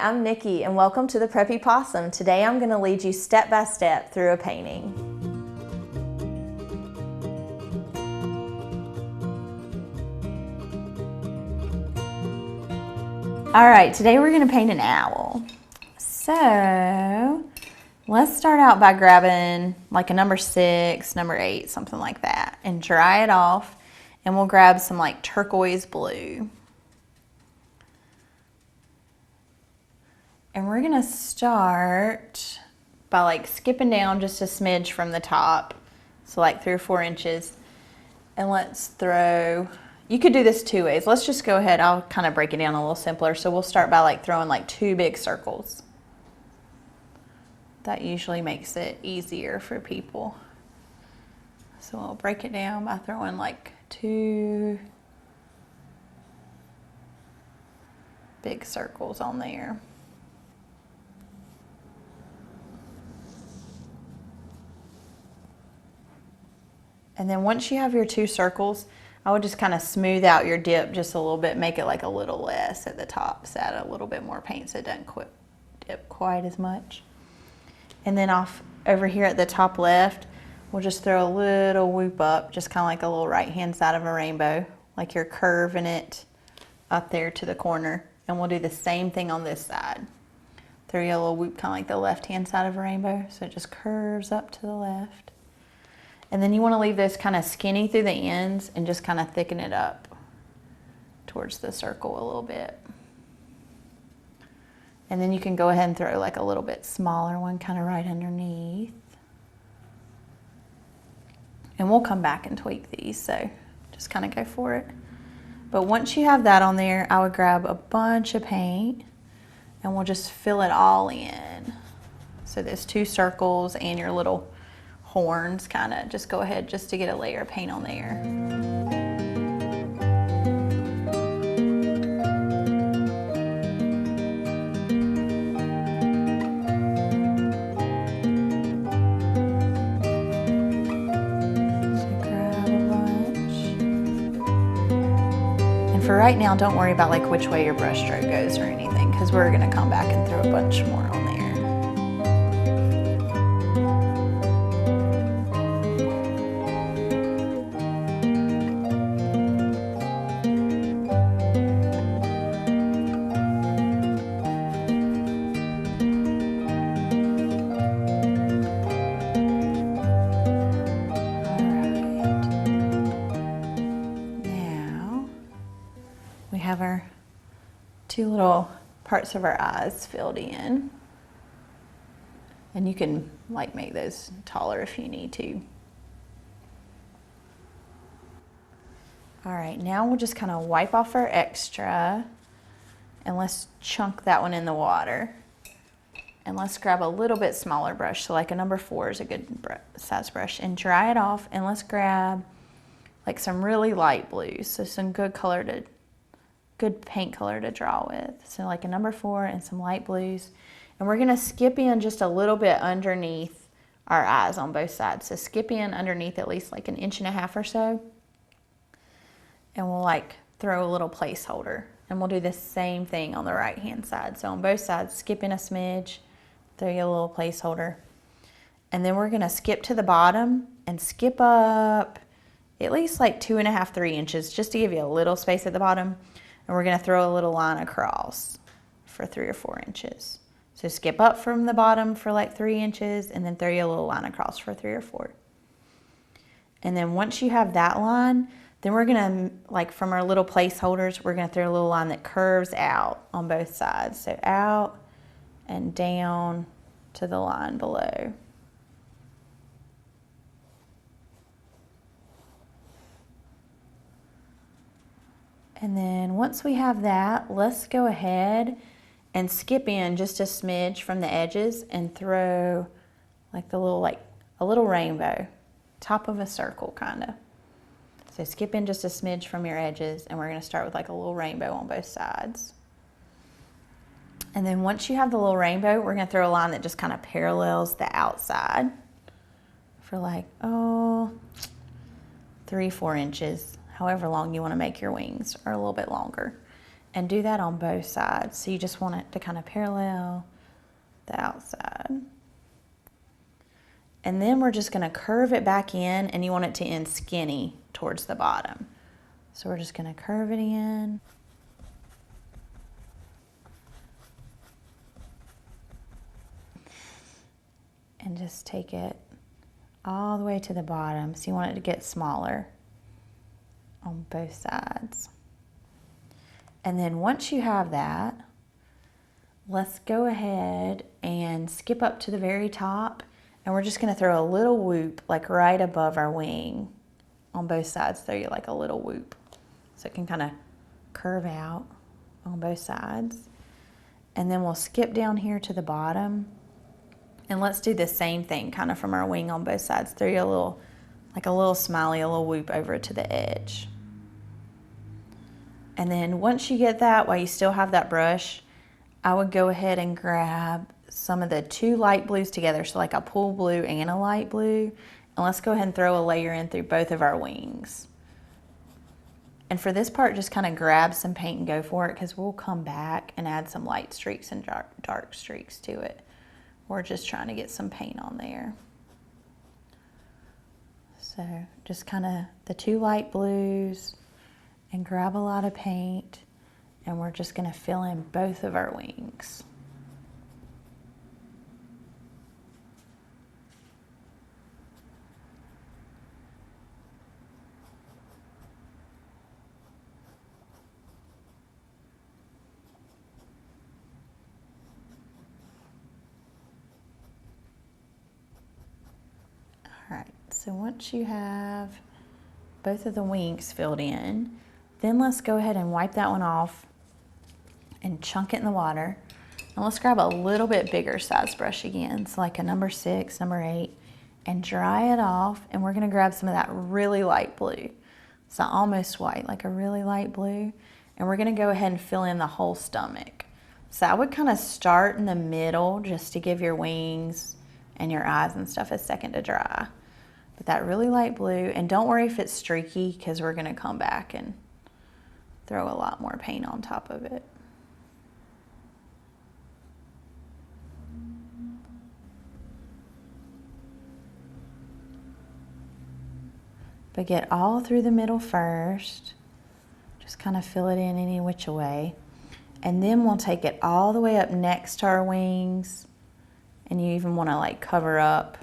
I'm Nikki and welcome to the Preppy Possum. Today I'm going to lead you step by step through a painting. Alright, today we're going to paint an owl. So let's start out by grabbing like a number 6, number 8, something like that, and dry it off, and we'll grab some like turquoise blue. And we're gonna start by like skipping down just a smidge from the top, so like 3 or 4 inches. And let's throw, you could do this 2 ways. Let's just go ahead, I'll kind of break it down a little simpler. So we'll start by like throwing like 2 big circles. That usually makes it easier for people. So we'll break it down by throwing like 2 big circles on there. And then once you have your 2 circles, I would just kind of smooth out your dip just a little bit, make it like a little less at the top, so add a little bit more paint so it doesn't dip quite as much. And then off over here at the top left, we'll just throw a little whoop up, just kind of like a little right-hand side of a rainbow, like you're curving it up there to the corner. And we'll do the same thing on this side. Throw you a little whoop, kind of like the left-hand side of a rainbow, so it just curves up to the left. And then you want to leave those kind of skinny through the ends and just kind of thicken it up towards the circle a little bit. And then you can go ahead and throw like a little bit smaller one kind of right underneath. And we'll come back and tweak these, so just kind of go for it. But once you have that on there, I would grab a bunch of paint and we'll just fill it all in. So there's 2 circles and your little horns, kind of just go ahead just to get a layer of paint on there. So grab a bunch. And for right now, don't worry about like which way your brush stroke goes or anything, because we're going to come back and throw a bunch more on there. We have our 2 little parts of our eyes filled in. And you can like make those taller if you need to. All right, now we'll just kind of wipe off our extra and let's chunk that one in the water. And let's grab a little bit smaller brush, so like a number 4 is a good size brush, and dry it off. And let's grab like some really light blues, so some good paint color to draw with. So like a number 4 and some light blues. And we're gonna skip in just a little bit underneath our eyes on both sides. So skip in underneath at least like 1.5 inches or so. And we'll like throw a little placeholder. And we'll do the same thing on the right hand side. So on both sides, skip in a smidge, throw you a little placeholder. And then we're gonna skip to the bottom and skip up at least like 2.5, 3 inches, just to give you a little space at the bottom. And we're going to throw a little line across for 3 or 4 inches. So skip up from the bottom for like 3 inches and then throw you a little line across for 3 or 4. And then once you have that line, then we're going to, like from our little placeholders, we're going to throw a little line that curves out on both sides. So out and down to the line below. And then once we have that, let's go ahead and skip in just a smidge from the edges and throw like a little rainbow, top of a circle kind of. So skip in just a smidge from your edges, and we're going to start with like a little rainbow on both sides. And then once you have the little rainbow, we're going to throw a line that just kind of parallels the outside for like, 3, 4 inches. However long you want to make your wings, or a little bit longer. And do that on both sides. So you just want it to kind of parallel the outside. And then we're just gonna curve it back in, and you want it to end skinny towards the bottom. So we're just gonna curve it in. And just take it all the way to the bottom. So you want it to get smaller on both sides. And then once you have that, let's go ahead and skip up to the very top, and we're just gonna throw a little whoop like right above our wing on both sides. Throw you like a little whoop so it can kind of curve out on both sides. And then we'll skip down here to the bottom, and let's do the same thing kind of from our wing on both sides. Throw you a little, like a little smiley, a little whoop over to the edge. And then once you get that, while you still have that brush, I would go ahead and grab some of the two light blues together, so like a pool blue and a light blue, and let's go ahead and throw a layer in through both of our wings. And for this part, just kind of grab some paint and go for it, because we'll come back and add some light streaks and dark streaks to it. We're just trying to get some paint on there. So just kind of the two light blues, and grab a lot of paint, and we're just gonna fill in both of our wings. All right, so once you have both of the wings filled in, then let's go ahead and wipe that one off and chunk it in the water. And let's grab a little bit bigger size brush again, so like a number 6, number 8, and dry it off. And we're gonna grab some of that really light blue. So almost white, like a really light blue. And we're gonna go ahead and fill in the whole stomach. So I would kind of start in the middle just to give your wings and your eyes and stuff a second to dry. But that really light blue, and don't worry if it's streaky, because we're gonna come back and throw a lot more paint on top of it. But get all through the middle first. Just kind of fill it in any which way. And then we'll take it all the way up next to our wings. And you even want to like cover up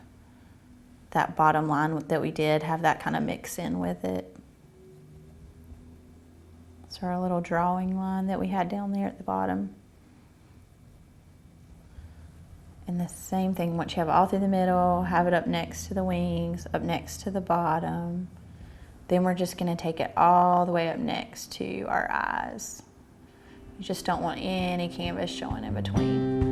that bottom line that we did, have that kind of mix in with it. So our little drawing line that we had down there at the bottom. And the same thing, once you have it all through the middle, have it up next to the wings, up next to the bottom. Then we're just gonna take it all the way up next to our eyes. You just don't want any canvas showing in between.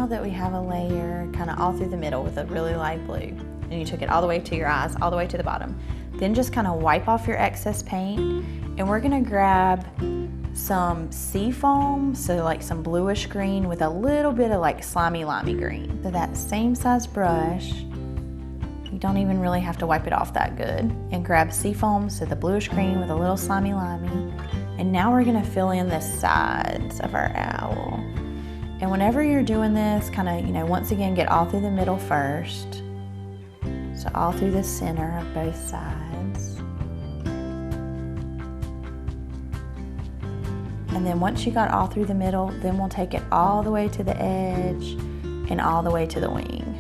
That we have a layer kind of all through the middle with a really light blue, and you took it all the way to your eyes, all the way to the bottom. Then just kind of wipe off your excess paint, and we're gonna grab some sea foam, so like some bluish green with a little bit of like slimy limey green. So that same size brush, you don't even really have to wipe it off that good, and grab sea foam, so the bluish green with a little slimy limey. And now we're gonna fill in the sides of our owl. And whenever you're doing this, kind of, you know, once again, get all through the middle first. So all through the center of both sides. And then once you got all through the middle, then we'll take it all the way to the edge and all the way to the wing.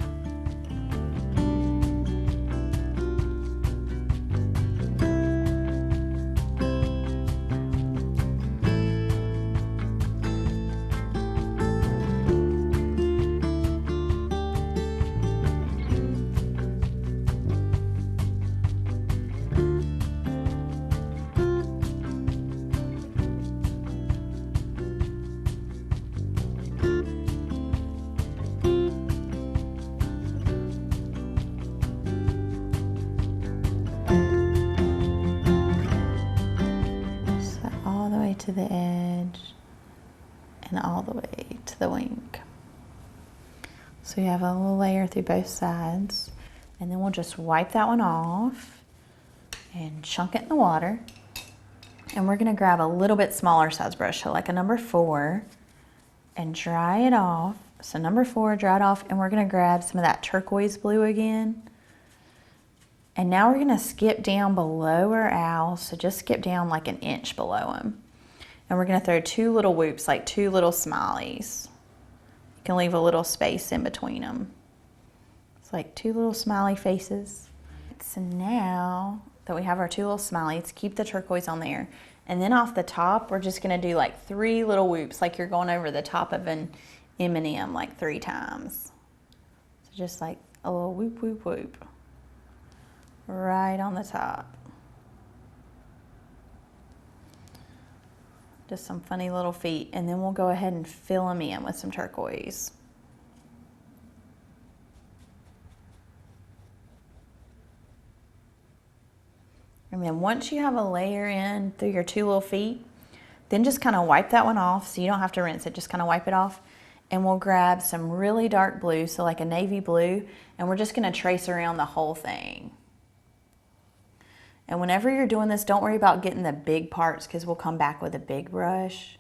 the wing. So you have a little layer through both sides. And then we'll just wipe that one off and chunk it in the water. And we're gonna grab a little bit smaller size brush, so like a number 4, and dry it off. So number 4, dry it off, and we're gonna grab some of that turquoise blue again. And now we're gonna skip down below our owl, so just skip down like an inch below him. And we're gonna throw 2 little whoops, like 2 little smileys. You can leave a little space in between them. It's like 2 little smiley faces. So now that we have our 2 little smileys, keep the turquoise on there. And then off the top, we're just gonna do like 3 little whoops, like you're going over the top of an M&M like 3 times. So just like a little whoop, whoop, whoop. Right on the top. Just some funny little feet. And then we'll go ahead and fill them in with some turquoise. And then once you have a layer in through your 2 little feet, then just kind of wipe that one off so you don't have to rinse it, just kind of wipe it off. And we'll grab some really dark blue, so like a navy blue, and we're just gonna trace around the whole thing. And whenever you're doing this, don't worry about getting the big parts because we'll come back with a big brush.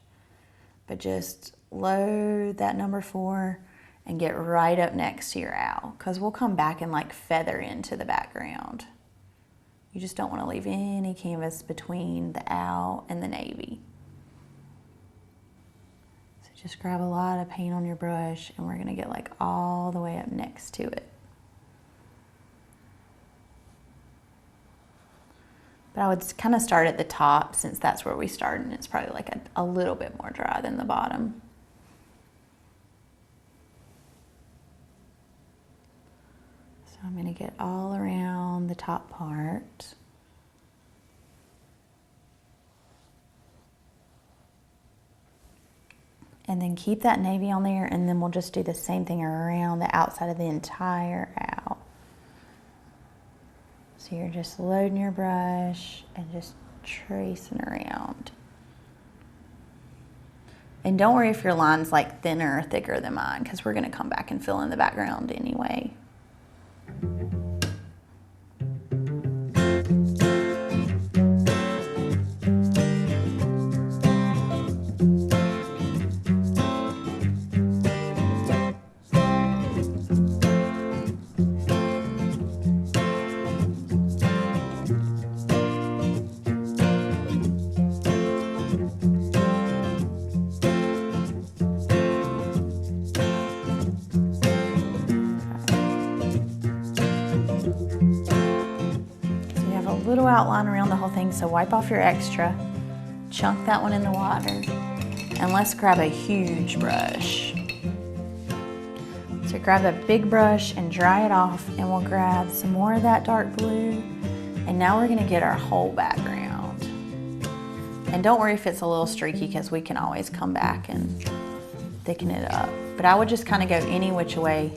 But just load that number 4 and get right up next to your owl because we'll come back and like feather into the background. You just don't want to leave any canvas between the owl and the navy. So just grab a lot of paint on your brush and we're going to get like all the way up next to it. But I would kind of start at the top since that's where we started and it's probably like a little bit more dry than the bottom. So I'm going to get all around the top part. And then keep that navy on there and then we'll just do the same thing around the outside of the entire owl. So you're just loading your brush and just tracing around. And don't worry if your line's like thinner or thicker than mine because we're going to come back and fill in the background anyway. Little outline around the whole thing, so wipe off your extra, chunk that one in the water, and let's grab a huge brush. So grab a big brush and dry it off, and we'll grab some more of that dark blue, and now we're gonna get our whole background. And don't worry if it's a little streaky because we can always come back and thicken it up. But I would just kind of go any which way,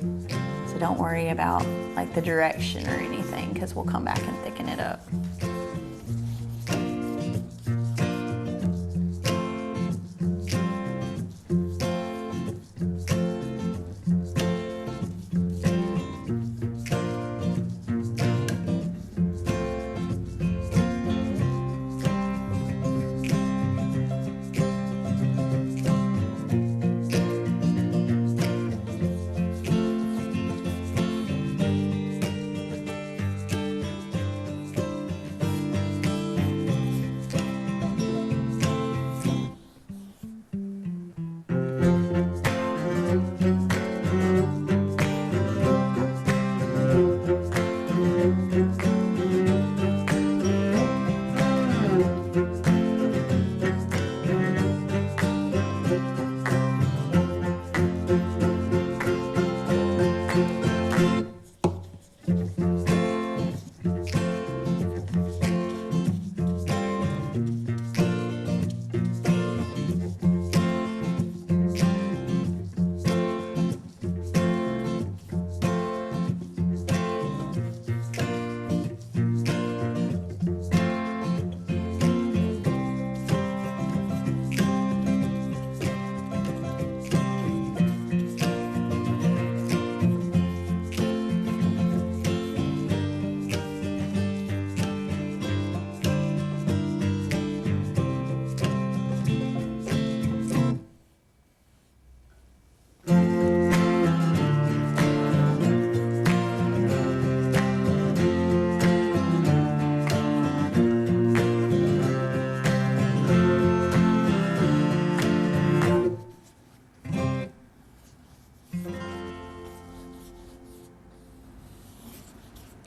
so don't worry about like the direction or anything because we'll come back and thicken it up.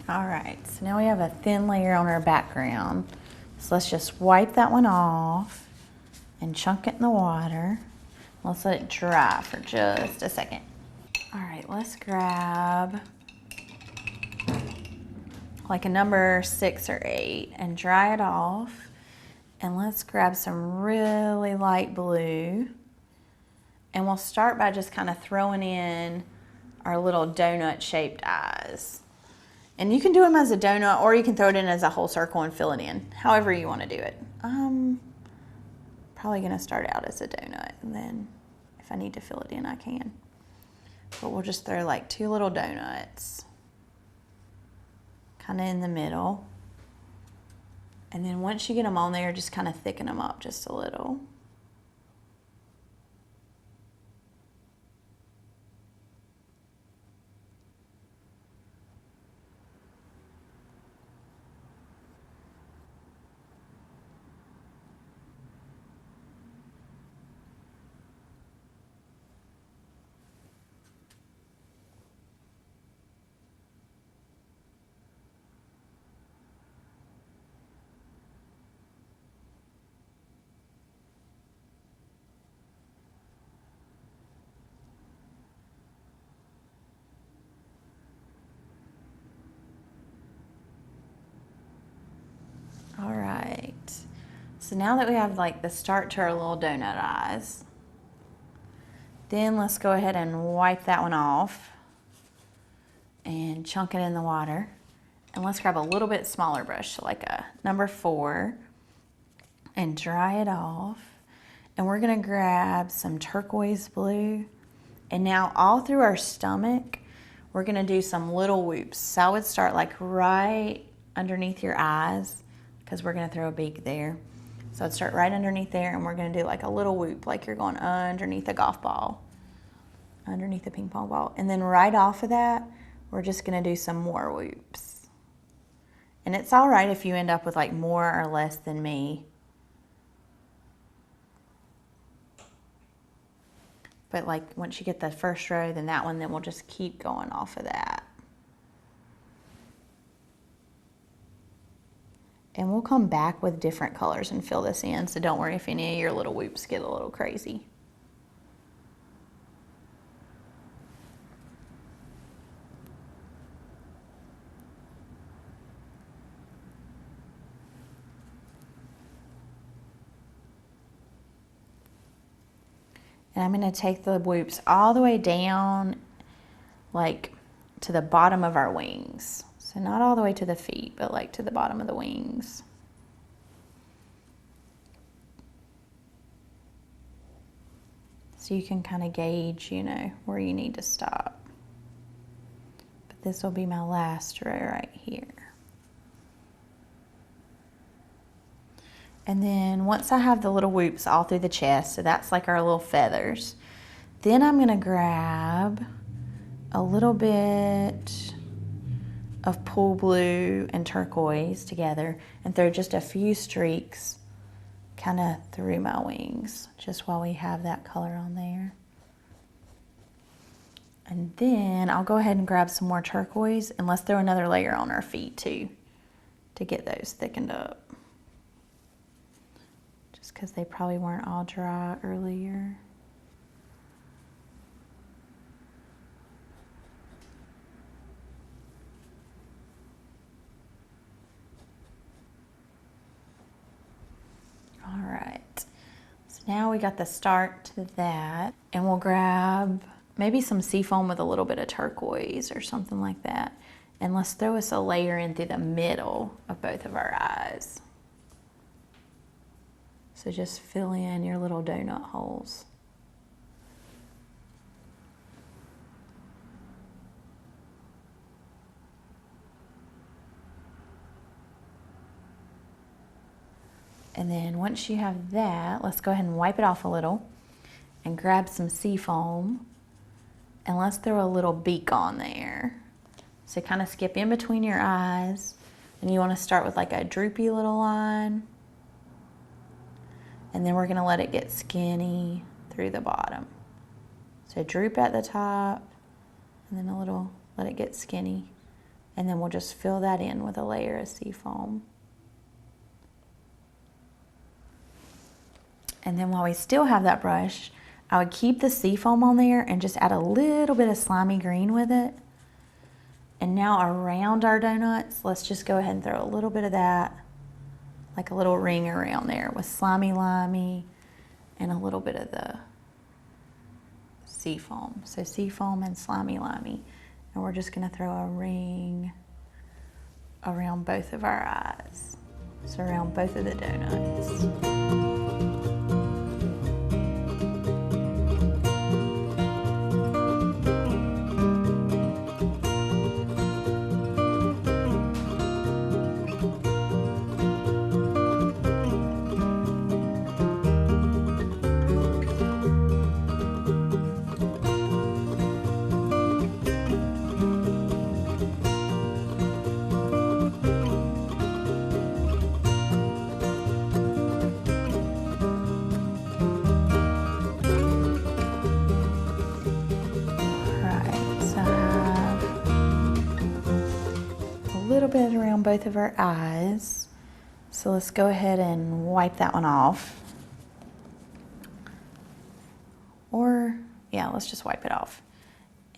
All right, so now we have a thin layer on our background. So let's just wipe that one off and chunk it in the water. Let's let it dry for just a second. All right, let's grab like a number 6 or 8 and dry it off. And let's grab some really light blue. And we'll start by just kind of throwing in our little donut shaped eyes. And you can do them as a donut, or you can throw it in as a whole circle and fill it in, however you want to do it. Probably gonna start out as a donut, and then if I need to fill it in, I can. But we'll just throw like 2 little donuts, kind of in the middle. And then once you get them on there, just kind of thicken them up just a little. All right, so now that we have like the start to our little donut eyes, then let's go ahead and wipe that one off and chunk it in the water. And let's grab a little bit smaller brush, so like a number 4, and dry it off. And we're gonna grab some turquoise blue. And now all through our stomach, we're gonna do some little whoops. So I would start like right underneath your eyes, because we're gonna throw a beak there. So I'd start right underneath there, and we're gonna do like a little whoop, like you're going underneath a golf ball, underneath a ping pong ball. And then right off of that, we're just gonna do some more whoops. And it's all right if you end up with like more or less than me. But like once you get the first row, then that one, then we'll just keep going off of that. And we'll come back with different colors and fill this in, so don't worry if any of your little whoops get a little crazy. And I'm gonna take the whoops all the way down, like to the bottom of our wings. So not all the way to the feet, but like to the bottom of the wings. So you can kind of gauge, you know, where you need to stop. But this will be my last row right here. And then once I have the little whoops all through the chest, so that's like our little feathers, then I'm gonna grab a little bit of pool blue and turquoise together and throw just a few streaks kind of through my wings, just while we have that color on there. And then I'll go ahead and grab some more turquoise, and let's throw another layer on our feet too, to get those thickened up. Just because they probably weren't all dry earlier. All right, so now we got the start to that, and we'll grab maybe some seafoam with a little bit of turquoise or something like that. And let's throw us a layer in through the middle of both of our eyes. So just fill in your little donut holes. And then once you have that, let's go ahead and wipe it off a little and grab some seafoam, and let's throw a little beak on there. So kind of skip in between your eyes, and you want to start with like a droopy little line, and then we're going to let it get skinny through the bottom. So droop at the top, and then a little, let it get skinny, And then we'll just fill that in with a layer of seafoam. And then while we still have that brush, I would keep the seafoam on there and just add a little bit of slimy green with it. And now around our donuts, let's just go ahead and throw a little bit of that, like a little ring around there with slimy limey and a little bit of the seafoam. So seafoam and slimy limey. And we're just gonna throw a ring around both of our eyes. So around both of the donuts. Little bit around both of our eyes. So let's go ahead and wipe that one off. Or, yeah, let's just wipe it off.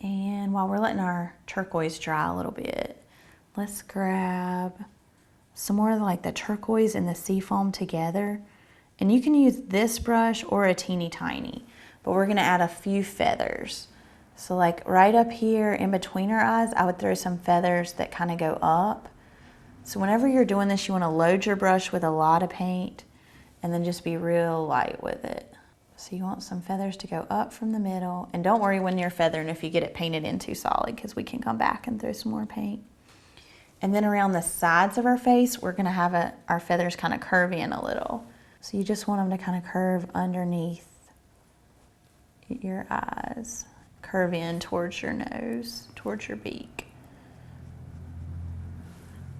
And while we're letting our turquoise dry a little bit, let's grab some more of like the turquoise and the seafoam together. And you can use this brush or a teeny tiny, but we're gonna add a few feathers. So like right up here in between our eyes, I would throw some feathers that kind of go up. So whenever you're doing this, you want to load your brush with a lot of paint and then just be real light with it. So you want some feathers to go up from the middle. And don't worry when you're feathering if you get it painted in too solid, because we can come back and throw some more paint. And then around the sides of our face, we're going to have our feathers kind of curve in a little. So you just want them to kind of curve underneath your eyes. Curve in towards your nose, towards your beak.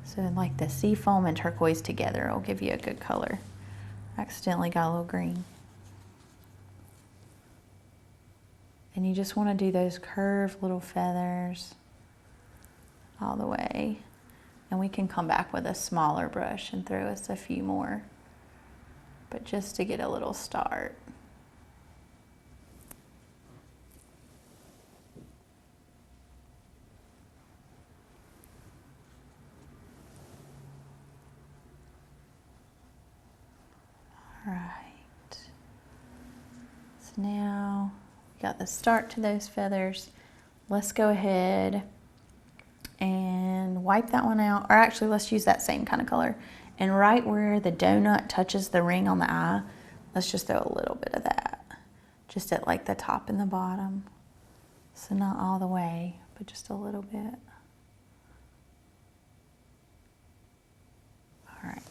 So like the seafoam and turquoise together will give you a good color. Accidentally got a little green. And you just want to do those curved little feathers all the way. And we can come back with a smaller brush and throw us a few more, but just to get a little start. Right, so now we got the start to those feathers. Let's go ahead and wipe that one out, or actually let's use that same kind of color. And right where the donut touches the ring on the eye, let's just throw a little bit of that, just at like the top and the bottom. So not all the way, but just a little bit. All right.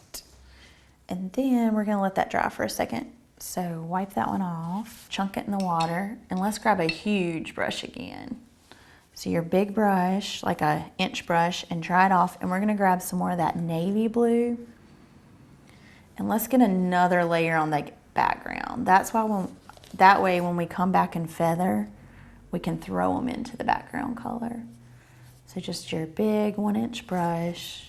And then we're gonna let that dry for a second. So wipe that one off, chunk it in the water, and let's grab a huge brush again. So your big brush, like a inch brush, and dry it off. And we're gonna grab some more of that navy blue. And let's get another layer on the background. That's why that way when we come back and feather, we can throw them into the background color. So just your big 1-inch brush,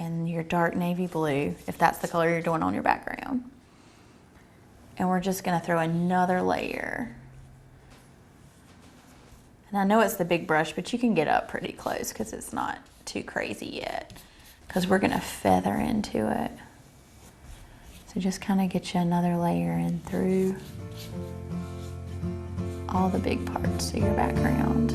and your dark navy blue, if that's the color you're doing on your background. And we're just gonna throw another layer. And I know it's the big brush, but you can get up pretty close because it's not too crazy yet, because we're gonna feather into it. So just kind of get you another layer in through all the big parts of your background.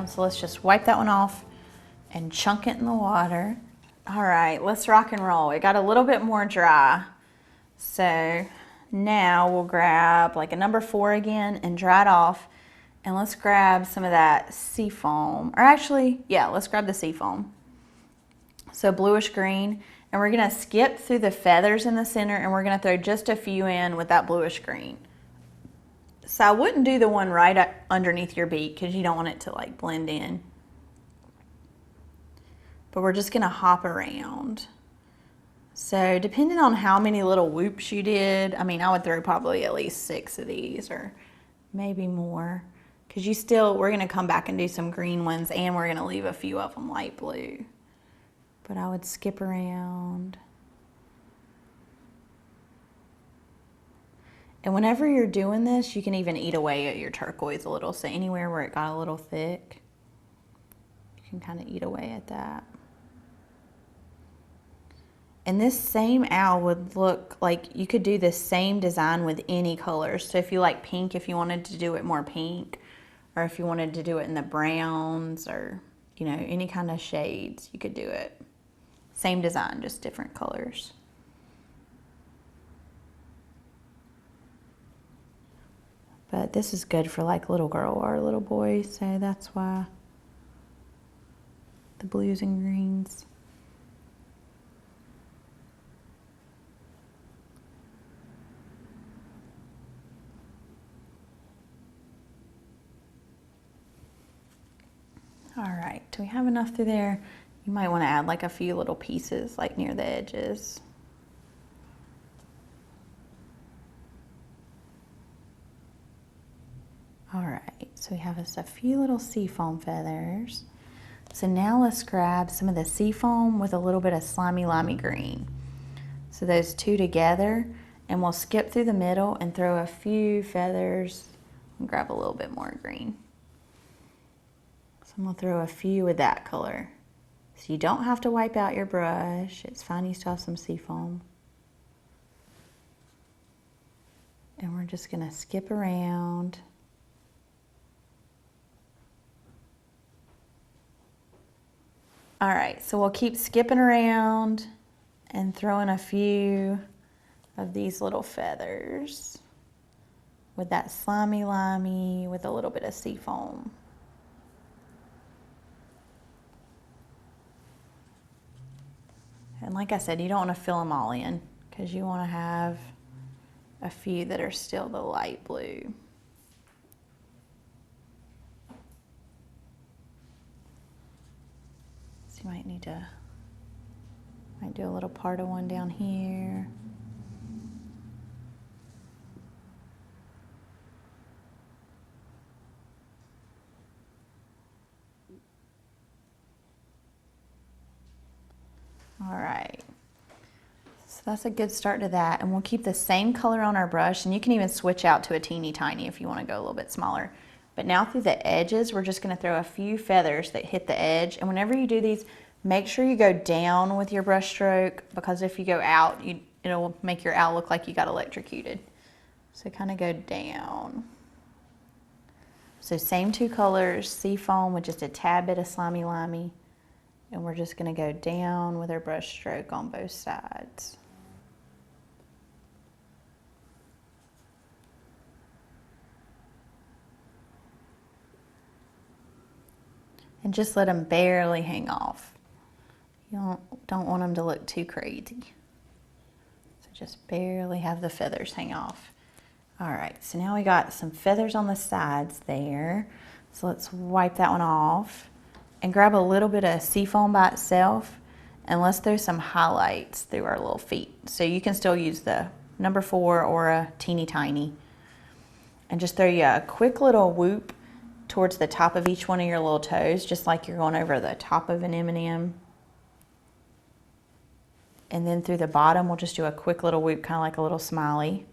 So let's just wipe that one off and chunk it in the water. All right, let's rock and roll. It got a little bit more dry. So now we'll grab like a number 4 again and dry it off. And let's grab some of that sea foam. Or actually, yeah, let's grab the sea foam. So bluish green. And we're gonna skip through the feathers in the center and we're gonna throw just a few in with that bluish green. So I wouldn't do the one right underneath your beak because you don't want it to like blend in. But we're just gonna hop around. So depending on how many little whoops you did, I mean, I would throw probably at least 6 of these or maybe more. Because we're gonna come back and do some green ones and we're gonna leave a few of them light blue. But I would skip around. And whenever you're doing this, you can even eat away at your turquoise a little. So anywhere where it got a little thick, you can kind of eat away at that. And this same owl would look like you could do the same design with any colors. So if you like pink, if you wanted to do it more pink, or if you wanted to do it in the browns or, you know, any kind of shades, you could do it. Same design, just different colors. But this is good for like little girl or little boy, so that's why the blues and greens. All right, do we have enough through there? You might want to add like a few little pieces like near the edges. All right, so we have a few little seafoam feathers. So now let's grab some of the seafoam with a little bit of slimy limey green. So those two together, and we'll skip through the middle and throw a few feathers and grab a little bit more green. So I'm gonna throw a few with that color. So you don't have to wipe out your brush. It's fine, you still have some seafoam. And we're just gonna skip around. All right, so we'll keep skipping around and throwing a few of these little feathers with that slimy limey with a little bit of seafoam. And like I said, you don't want to fill them all in because you want to have a few that are still the light blue. So you might do a little part of one down here. All right, so that's a good start to that. And we'll keep the same color on our brush, and you can even switch out to a teeny tiny if you want to go a little bit smaller. But now through the edges, we're just going to throw a few feathers that hit the edge. And whenever you do these, make sure you go down with your brush stroke, because if you go out, it'll make your owl look like you got electrocuted. So kind of go down. So same two colors, seafoam with just a tad bit of slimy limey. And we're just going to go down with our brush stroke on both sides. And just let them barely hang off. You don't want them to look too crazy. So just barely have the feathers hang off. All right, so now we got some feathers on the sides there. So let's wipe that one off and grab a little bit of seafoam by itself, and let's throw some highlights through our little feet. So you can still use the number 4 or a teeny tiny. And just throw you a quick little whoop towards the top of each one of your little toes, just like you're going over the top of an M&M. And then through the bottom, we'll just do a quick little whoop, kind of like a little smiley.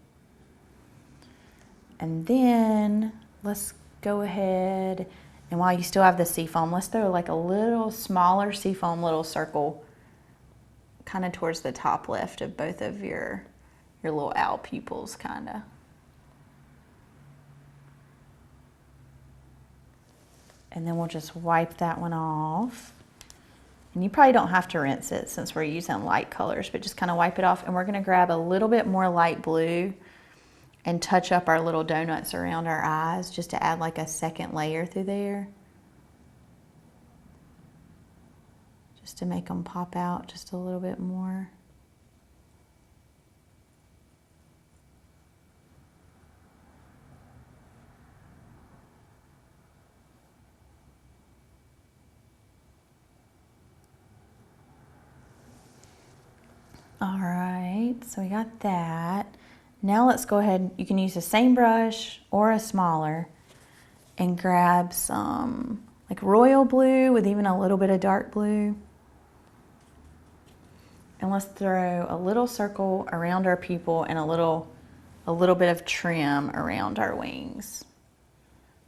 And then let's go ahead, and while you still have the seafoam, let's throw like a little smaller seafoam little circle kind of towards the top left of both of your little owl pupils, kind of. And then we'll just wipe that one off. And you probably don't have to rinse it since we're using light colors, but just kind of wipe it off. And we're gonna grab a little bit more light blue and touch up our little donuts around our eyes just to add like a second layer through there. Just to make them pop out just a little bit more. All right, so we got that. Now let's go ahead, you can use the same brush or a smaller and grab some like royal blue with even a little bit of dark blue. And let's throw a little circle around our pupil and a little bit of trim around our wings.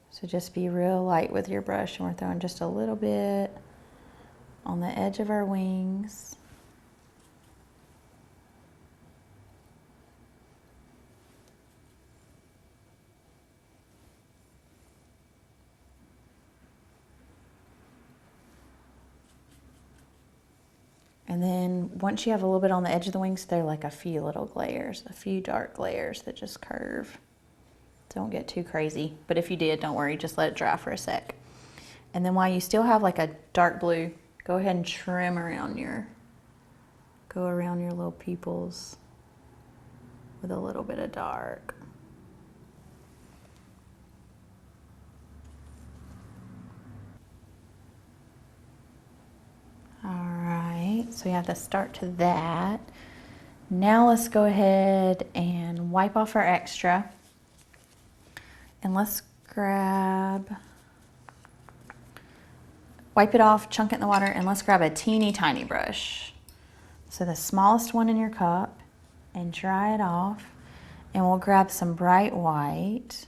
So just be real light with your brush, and we're throwing just a little bit on the edge of our wings. And then once you have a little bit on the edge of the wings, they're like a few little glares, a few dark layers that just curve. Don't get too crazy, but if you did, don't worry, just let it dry for a sec. And then while you still have like a dark blue, go ahead and trim around go around your little pupils with a little bit of dark. All right, so we have the start to that. Now let's go ahead and wipe off our extra. And let's wipe it off, chunk it in the water, and let's grab a teeny tiny brush. So the smallest one in your cup, and dry it off. And we'll grab some bright white.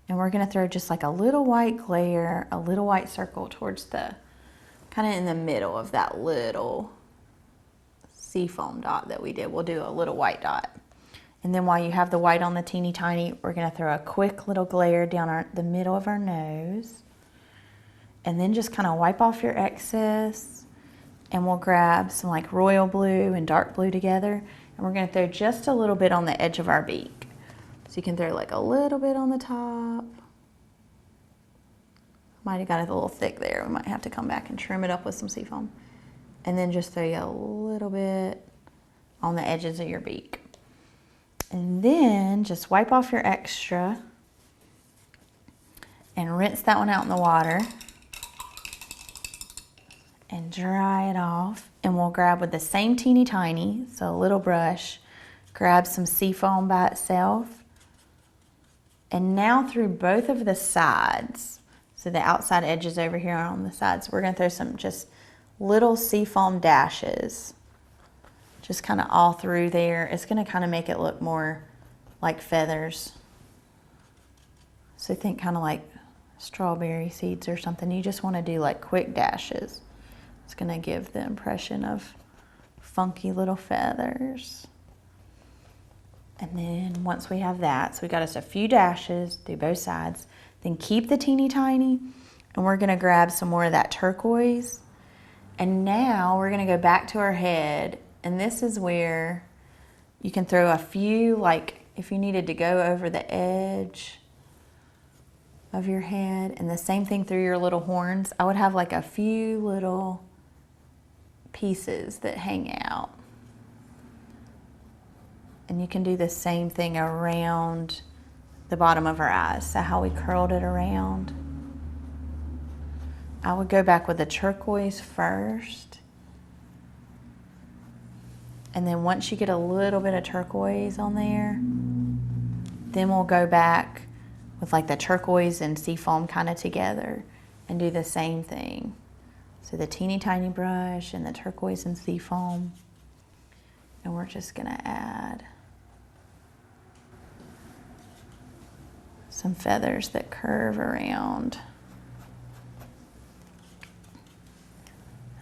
And we're gonna throw just like a little white glare, a little white circle towards kind of in the middle of that little seafoam dot that we did. We'll do a little white dot. And then while you have the white on the teeny tiny, we're gonna throw a quick little glare down the middle of our nose. And then just kind of wipe off your excess. And we'll grab some like royal blue and dark blue together. And we're gonna throw just a little bit on the edge of our beak. So you can throw like a little bit on the top. Might have got it a little thick there. We might have to come back and trim it up with some seafoam. And then just throw you a little bit on the edges of your beak. And then just wipe off your extra and rinse that one out in the water and dry it off. And we'll grab with the same teeny tiny, so a little brush, grab some seafoam by itself. And now through both of the sides, so the outside edges over here on the sides, we're gonna throw some just little seafoam dashes, just kind of all through there. It's gonna kind of make it look more like feathers. So think kind of like strawberry seeds or something. You just wanna do like quick dashes. It's gonna give the impression of funky little feathers. And then once we have that, so we got us a few dashes through both sides, then keep the teeny tiny, and we're gonna grab some more of that turquoise. And now we're gonna go back to our head, and this is where you can throw a few, like if you needed to go over the edge of your head, and the same thing through your little horns. I would have like a few little pieces that hang out. And you can do the same thing around the bottom of our eyes. So how we curled it around. I would go back with the turquoise first. And then once you get a little bit of turquoise on there, then we'll go back with like the turquoise and seafoam kind of together and do the same thing. So the teeny tiny brush and the turquoise and seafoam. And we're just gonna add some feathers that curve around.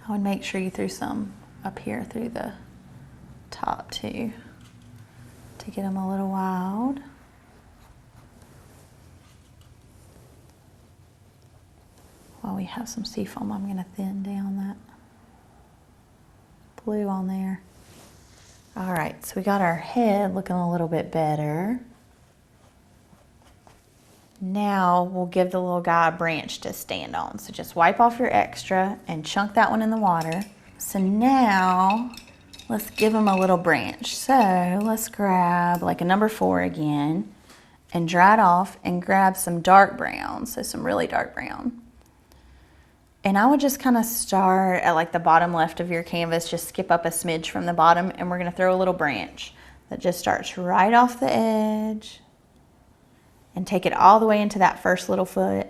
I would make sure you threw some up here through the top too, to get them a little wild. while we have some seafoam, I'm gonna thin down that blue on there. All right, so we got our head looking a little bit better. Now we'll give the little guy a branch to stand on. So just wipe off your extra and chunk that one in the water. So now let's give him a little branch. So let's grab like a number 4 again and dry it off and grab some dark brown. So some really dark brown. And I would just kind of start at like the bottom left of your canvas, just skip up a smidge from the bottom, and we're gonna throw a little branch that just starts right off the edge and take it all the way into that first little foot.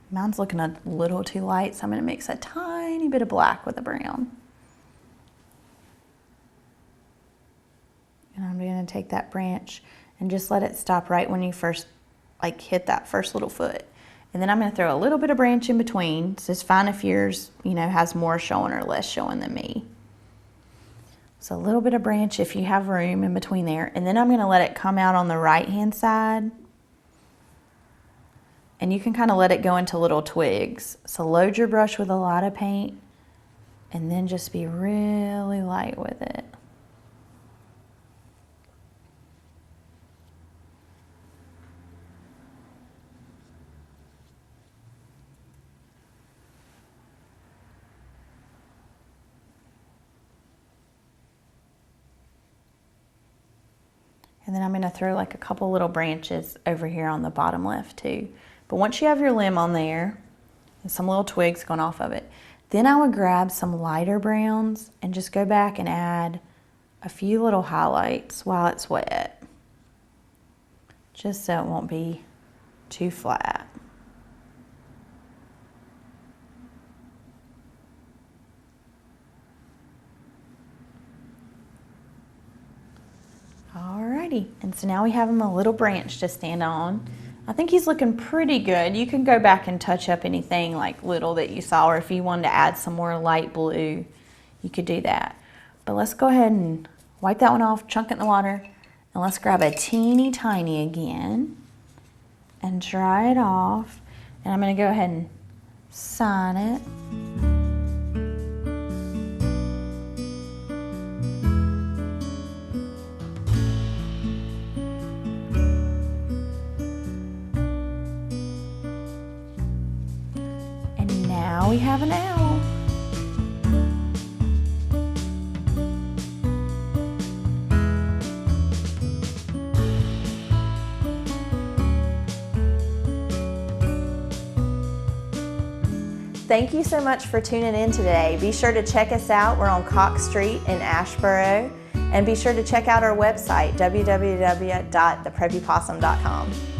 Mine's looking a little too light, so I'm gonna mix a tiny bit of black with the brown. And I'm gonna take that branch and just let it stop right when you first like hit that first little foot. And then I'm gonna throw a little bit of branch in between. So it's fine if yours, you know, has more showing or less showing than me. So a little bit of branch if you have room in between there. And then I'm gonna let it come out on the right-hand side. And you can kind of let it go into little twigs. So load your brush with a lot of paint and then just be really light with it. And then I'm gonna throw like a couple little branches over here on the bottom left too. But once you have your limb on there and some little twigs going off of it, then I would grab some lighter browns and just go back and add a few little highlights while it's wet, just so it won't be too flat. Alrighty, and so now we have him a little branch to stand on. I think he's looking pretty good. You can go back and touch up anything like little that you saw, or if you wanted to add some more light blue, you could do that. But let's go ahead and wipe that one off, chunk it in the water, and let's grab a teeny tiny again and dry it off. And I'm gonna go ahead and sign it. Now we have an owl. Thank you so much for tuning in today. Be sure to check us out. We're on Cox Street in Asheboro. And be sure to check out our website, www.thepreppypossum.com.